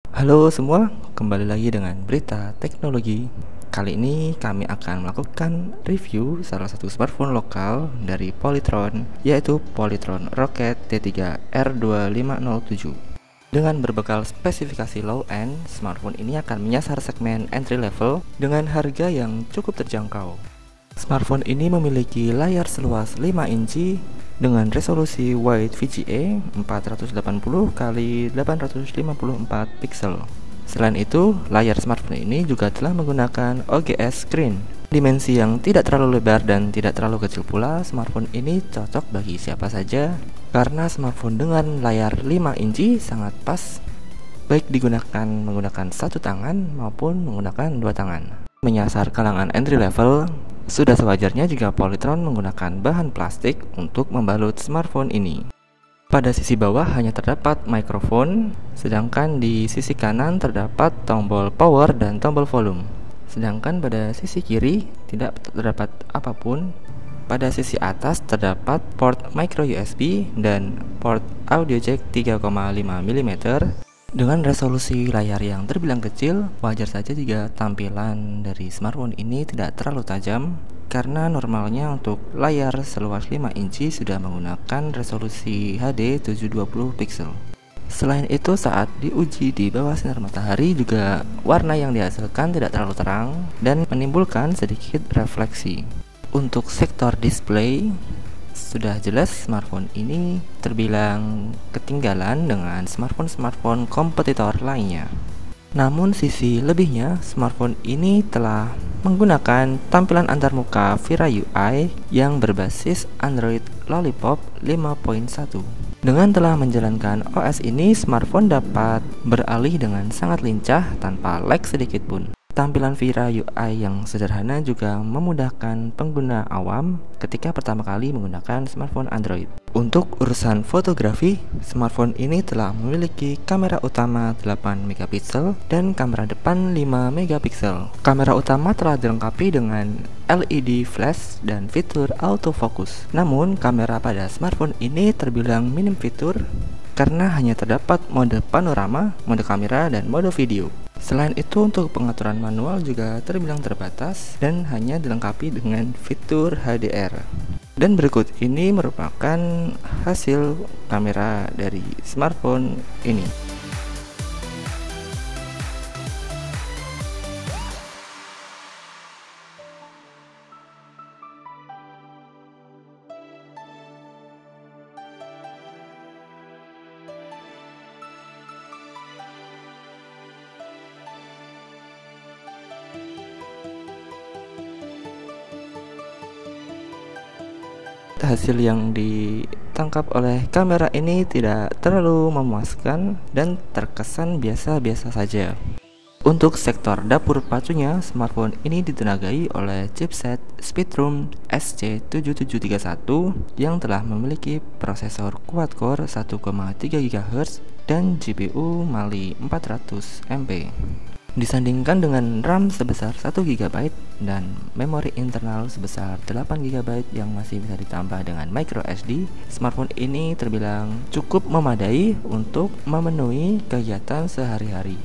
Halo semua, kembali lagi dengan berita teknologi. Kali ini kami akan melakukan review salah satu smartphone lokal dari Polytron, yaitu Polytron Rocket T3 R2507. Dengan berbekal spesifikasi low-end, smartphone ini akan menyasar segmen entry level dengan harga yang cukup terjangkau. Smartphone ini memiliki layar seluas 5 inci dengan resolusi Wide VGA 480x854 pixel. Selain itu, layar smartphone ini juga telah menggunakan OGS screen. Dimensi yang tidak terlalu lebar dan tidak terlalu kecil pula, smartphone ini cocok bagi siapa saja karena smartphone dengan layar 5 inci sangat pas, baik digunakan menggunakan satu tangan maupun menggunakan dua tangan. Menyasar kalangan entry level, sudah sewajarnya jika Polytron menggunakan bahan plastik untuk membalut smartphone ini. Pada sisi bawah hanya terdapat mikrofon, sedangkan di sisi kanan terdapat tombol power dan tombol volume. Sedangkan pada sisi kiri tidak terdapat apapun. Pada sisi atas terdapat port micro USB dan port audio jack 3,5 mm. Dengan resolusi layar yang terbilang kecil, wajar saja jika tampilan dari smartphone ini tidak terlalu tajam, karena normalnya untuk layar seluas 5 inci sudah menggunakan resolusi HD 720 pixel. Selain itu, saat diuji di bawah sinar matahari juga warna yang dihasilkan tidak terlalu terang dan menimbulkan sedikit refleksi. Untuk sektor display, sudah jelas smartphone ini terbilang ketinggalan dengan smartphone-smartphone kompetitor lainnya. Namun sisi lebihnya, smartphone ini telah menggunakan tampilan antarmuka Vira UI yang berbasis Android Lollipop 5.1. Dengan telah menjalankan OS ini, smartphone dapat beralih dengan sangat lincah tanpa lag sedikit pun. Tampilan Vira UI yang sederhana juga memudahkan pengguna awam ketika pertama kali menggunakan smartphone Android. Untuk urusan fotografi, smartphone ini telah memiliki kamera utama 8 megapiksel dan kamera depan 5 megapiksel. Kamera utama telah dilengkapi dengan LED flash dan fitur autofocus. Namun, kamera pada smartphone ini terbilang minim fitur karena hanya terdapat mode panorama, mode kamera, dan mode video. Selain itu, untuk pengaturan manual juga terbilang terbatas dan hanya dilengkapi dengan fitur HDR. Dan berikut ini merupakan hasil kamera dari smartphone ini. Hasil yang ditangkap oleh kamera ini tidak terlalu memuaskan dan terkesan biasa-biasa saja. Untuk sektor dapur pacunya, smartphone ini ditenagai oleh chipset Speedrum SC7731 yang telah memiliki prosesor quad-core 1,3 GHz dan GPU Mali 400 MP. Disandingkan dengan RAM sebesar 1 GB dan memori internal sebesar 8 GB yang masih bisa ditambah dengan micro SD, smartphone ini terbilang cukup memadai untuk memenuhi kegiatan sehari-hari.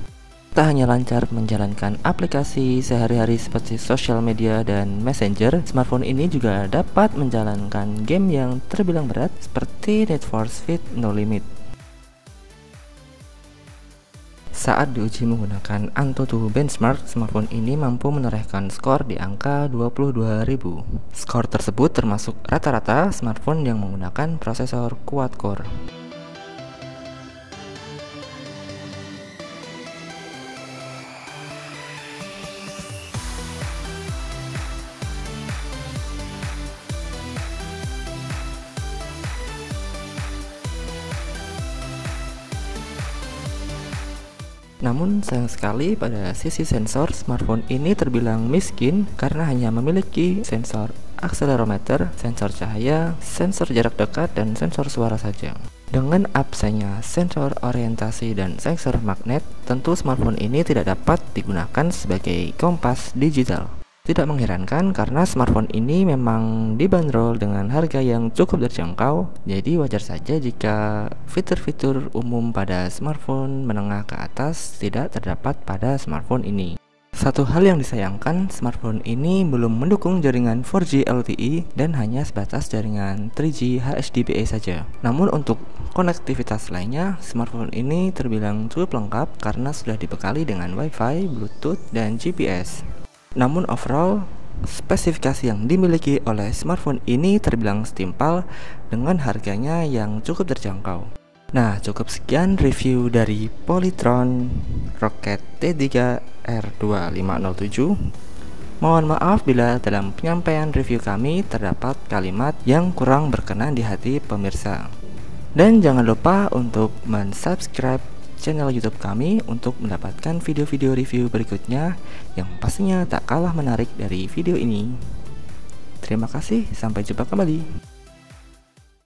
Tak hanya lancar menjalankan aplikasi sehari-hari seperti sosial media dan messenger, smartphone ini juga dapat menjalankan game yang terbilang berat seperti Need for Speed No Limit. Saat diuji menggunakan AnTuTu benchmark, smartphone ini mampu menorehkan skor di angka 22.000. Skor tersebut termasuk rata-rata smartphone yang menggunakan prosesor quad-core. Namun sayang sekali pada sisi sensor, smartphone ini terbilang miskin karena hanya memiliki sensor akselerometer, sensor cahaya, sensor jarak dekat, dan sensor suara saja. Dengan absennya sensor orientasi dan sensor magnet, tentu smartphone ini tidak dapat digunakan sebagai kompas digital. Tidak mengherankan karena smartphone ini memang dibanderol dengan harga yang cukup terjangkau, jadi wajar saja jika fitur-fitur umum pada smartphone menengah ke atas tidak terdapat pada smartphone ini. Satu hal yang disayangkan, smartphone ini belum mendukung jaringan 4G LTE dan hanya sebatas jaringan 3G HDPA saja. Namun untuk konektivitas lainnya, smartphone ini terbilang cukup lengkap karena sudah dibekali dengan Wi-Fi, Bluetooth, dan GPS. Namun overall, spesifikasi yang dimiliki oleh smartphone ini terbilang setimpal dengan harganya yang cukup terjangkau. Nah, cukup sekian review dari Polytron Rocket T3 R2507. Mohon maaf bila dalam penyampaian review kami terdapat kalimat yang kurang berkenan di hati pemirsa. Dan jangan lupa untuk mensubscribe channel YouTube kami untuk mendapatkan video-video review berikutnya yang pastinya tak kalah menarik dari video ini. Terima kasih, sampai jumpa kembali.